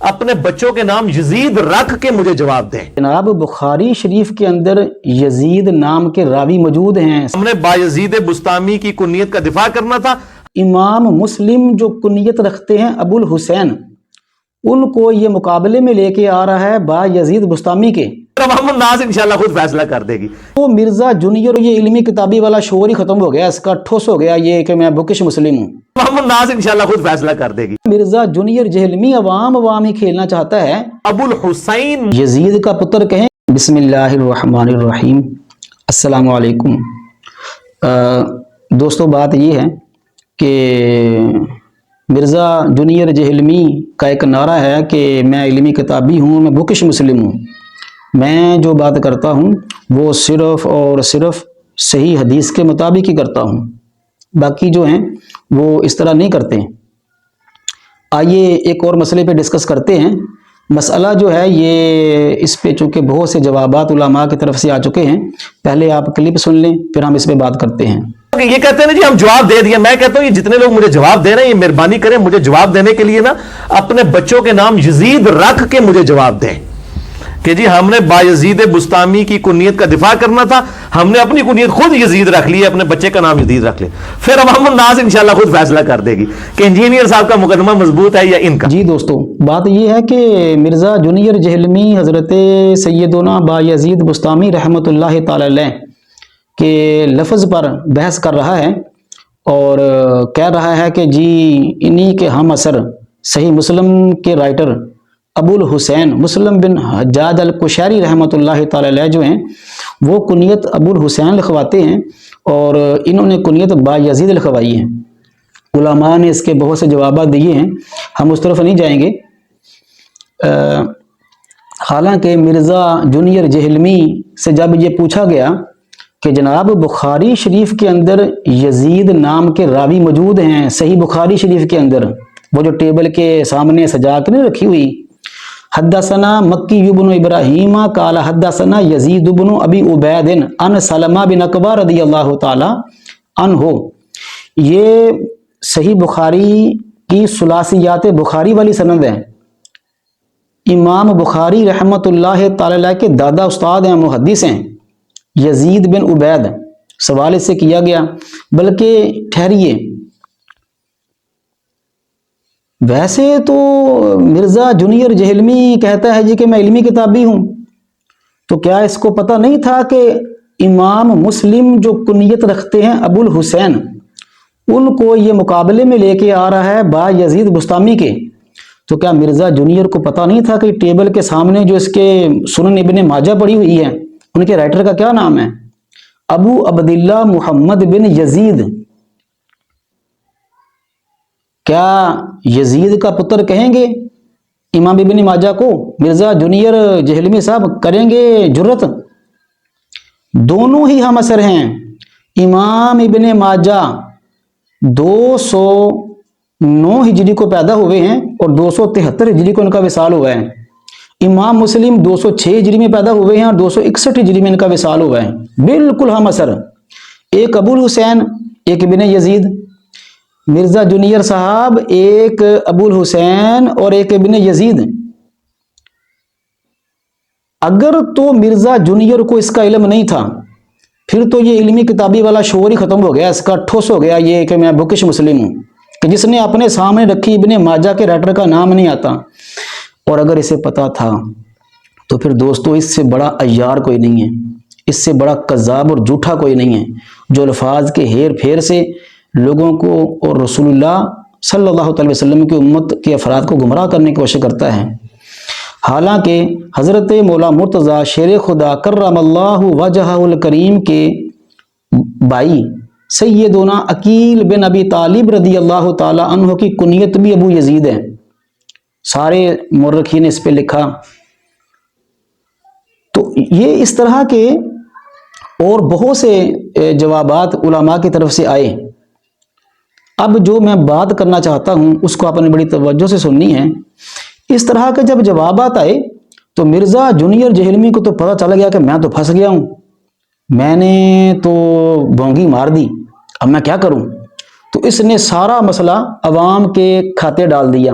اپنے بچوں کے نام یزید رکھ کے مجھے جواب دیں۔ جناب بخاری شریف کے اندر یزید نام کے راوی موجود ہیں۔ ہم نے بایزید بستامی کی کنیت کا دفاع کرنا تھا۔ امام مسلم جو کنیت رکھتے ہیں ابو الحسین، ان کو یہ مقابلے میں لے کے آ رہا ہے بایزید بستامی کے۔ عوام الناس انشاءاللہ خود فیصلہ کر دے گی۔ تو مرزا جونیئر یہ علمی کتابی والا شعور ہی ختم ہو گیا، اس کا ٹھوس ہو گیا یہ کہ میں بکش مسلم ہوں۔ عوام الناس انشاءاللہ خود فیصلہ کر دے گی۔ مرزا جونیئر جہلمی عوام ہی کھیلنا چاہتا ہے۔ ابو الحسین یزید کا پتر کہیں۔ بسم اللہ الرحمن الرحیم۔ السلام علیکم۔ دوستو بات یہ ہے کہ مرزا جونیئر جہلمی کا ایک نعرہ ہے کہ میں علمی کتابی ہوں، میں بکش مسلم ہوں، میں جو بات کرتا ہوں وہ صرف اور صرف صحیح حدیث کے مطابق ہی کرتا ہوں، باقی جو ہیں وہ اس طرح نہیں کرتے۔ آئیے ایک اور مسئلے پہ ڈسکس کرتے ہیں۔ مسئلہ جو ہے یہ اس پہ چونکہ بہت سے جوابات علماء کی طرف سے آ چکے ہیں، پہلے آپ کلپ سن لیں پھر ہم اس پہ بات کرتے ہیں۔ یہ کہتے ہیں نا جی ہم جواب دے دیا، میں کہتا ہوں یہ جتنے لوگ مجھے جواب دے رہے ہیں یہ مہربانی کریں مجھے جواب دینے کے لیے نا اپنے بچوں کے نام یزید رکھ کے مجھے جواب دیں کہ جی ہم نے بایزید بستامی کی کنیت کا دفاع کرنا تھا، ہم نے اپنی کنیت خود یزید رکھ لی ہے، اپنے بچے کا نام یزید رکھ لے، پھر عوام الناس انشاءاللہ خود فیصلہ کر دے گی کہ انجینئر صاحب کا مقدمہ مضبوط ہے یا ان کا۔ جی دوستو بات یہ ہے کہ مرزا جونیئر جہلمی حضرت سیدنا بایزید بستامی رحمۃ اللہ تعالی علیہ کے لفظ پر بحث کر رہا ہے اور کہہ رہا ہے کہ جی انہی کے ہم اثر صحیح مسلم کے رائٹر ابو الحسین مسلم بن حجاج القشیری رحمۃ اللہ تعالی علیہ جو ہیں وہ کنیت ابو الحسین لکھواتے ہیں اور انہوں نے کنیت بایزید لکھوائی ہے۔ علماء نے اس کے بہت سے جوابات دیے ہیں، ہم اس طرف نہیں جائیں گے۔ حالانکہ مرزا جونیئر جہلمی سے جب یہ پوچھا گیا کہ جناب بخاری شریف کے اندر یزید نام کے راوی موجود ہیں، صحیح بخاری شریف کے اندر وہ جو ٹیبل کے سامنے سجا کے نہیں رکھی ہوئی، حدثنا مکی بن ابراہیم قال حدثنا یزید بن ابی عبید ان سلمہ بن اکبر رضی اللہ تعالی عنہ، یہ صحیح بخاری کی ثلاثیات بخاری والی سند ہے۔ امام بخاری رحمت اللہ تعالی علیہ کے دادا استاد ہیں، محدث ہیں، یزید بن عبید۔ سوال اس سے کیا گیا بلکہ ٹھہریے، ویسے تو مرزا جونیئر جہلمی کہتا ہے جی کہ میں علمی کتابی ہوں، تو کیا اس کو پتہ نہیں تھا کہ امام مسلم جو کنیت رکھتے ہیں ابو الحسین، ان کو یہ مقابلے میں لے کے آ رہا ہے بایزید بستامی کے؟ تو کیا مرزا جونیئر کو پتہ نہیں تھا کہ ٹیبل کے سامنے جو اس کے سنن ابن ماجہ پڑی ہوئی ہے ان کے رائٹر کا کیا نام ہے؟ ابو عبداللہ محمد بن یزید۔ کیا یزید کا پتر کہیں گے امام ابن ماجہ کو؟ مرزا جونیئر جہلمی صاحب کریں گے جرت؟ دونوں ہی ہم اثر ہیں۔ امام ابن ماجہ 209 ہجری کو پیدا ہوئے ہیں اور 273 ہجری کو ان کا وصال ہوا ہے۔ امام مسلم 206 ہجری میں پیدا ہوئے ہیں اور 261 ہجری میں ان کا وصال ہوا ہے۔ بالکل ہم اثر، ایک ابو الحسین ایک ابن یزید۔ مرزا جونیئر صاحب ایک ابو الحسین اور ایک ابن یزید۔ اگر تو مرزا جونیئر کو اس کا علم نہیں تھا پھر تو یہ علمی کتابی والا شعور ہی ختم ہو گیا، اس کا ٹھوس ہو گیا یہ کہ میں بکش مسلم ہوں، کہ جس نے اپنے سامنے رکھی ابن ماجہ کے رائٹر کا نام نہیں آتا۔ اور اگر اسے پتا تھا تو پھر دوستو اس سے بڑا عیار کوئی نہیں ہے، اس سے بڑا کذاب اور جھوٹا کوئی نہیں ہے جو الفاظ کے ہیر پھیر سے لوگوں کو اور رسول اللہ صلی اللہ علیہ وسلم کی امت کے افراد کو گمراہ کرنے کی کوشش کرتا ہے۔ حالانکہ حضرت مولا مرتضیٰ شیر خدا کرم اللہ وجہہ الکریم کے بھائی سیدنا عقیل بن ابی طالب رضی اللہ تعالی عنہ کی کنیت بھی ابو یزید ہے۔ سارے مورخین نے اس پہ لکھا۔ تو یہ اس طرح کے اور بہت سے جوابات علماء کی طرف سے آئے۔ اب جو میں بات کرنا چاہتا ہوں اس کو آپ نے بڑی توجہ سے سننی ہے۔ اس طرح کے جب جوابات آئے تو مرزا جونیئر جہلمی کو تو پتہ چل گیا کہ میں تو پھنس گیا ہوں، میں نے تو بونگی مار دی، اب میں کیا کروں؟ تو اس نے سارا مسئلہ عوام کے کھاتے ڈال دیا